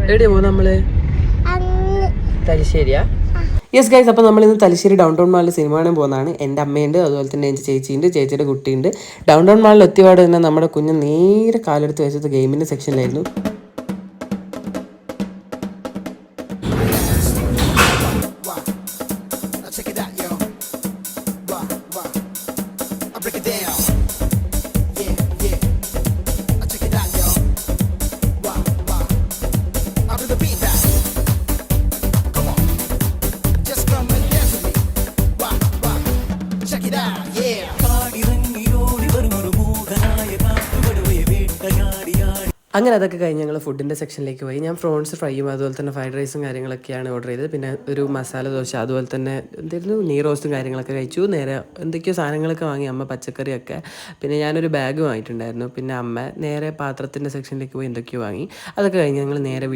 എവിടെയാ പോകുന്നത് നമ്മള്? തലശ്ശേരിയാ? യെസ് ഗൈസ്, അപ്പോൾ നമ്മൾ ഇന്ന് തലശ്ശേരി ഡൗൺ ടൗൺ മാളിൽ സിനിമ കാണാൻ പോകുന്നതാണ്. എൻ്റെ അമ്മയുണ്ട്, അതുപോലെ തന്നെ എൻ്റെ ചേച്ചിയുണ്ട്, ചേച്ചിയുടെ കുട്ടിയുണ്ട്. ഡൗൺ ടൗൺ മാളിൽ എത്തിയപാട് തന്നെ നമ്മുടെ കുഞ്ഞ് നേരെ കാലെടുത്ത് വെച്ചത് ഗെയിമിൻ്റെ സെക്ഷനിലായിരുന്നു. അങ്ങനെ അതൊക്കെ കഴിഞ്ഞ് ഞങ്ങൾ ഫുഡിൻ്റെ സെക്ഷനിലേക്ക് പോയി. ഞാൻ പ്രോൺസ് ഫ്രൈയും അതുപോലെ തന്നെ ഫ്രൈഡ് റൈസും കാര്യങ്ങളൊക്കെയാണ് ഓർഡർ ചെയ്തത്. പിന്നെ ഒരു മസാല ദോശ, അതുപോലെ തന്നെ എന്തായിരുന്നു നെയ് റോസ്റ്റും കാര്യങ്ങളൊക്കെ കഴിച്ചു. നേരെ എന്തൊക്കെയോ സാധനങ്ങളൊക്കെ വാങ്ങി അമ്മ, പച്ചക്കറിയൊക്കെ. പിന്നെ ഞാനൊരു ബാഗ് വാങ്ങിയിട്ടുണ്ടായിരുന്നു. പിന്നെ അമ്മ നേരെ പാത്രത്തിൻ്റെ സെക്ഷനിലേക്ക് പോയി എന്തൊക്കെയോ വാങ്ങി. അതൊക്കെ കഴിഞ്ഞ് ഞങ്ങൾ നേരെ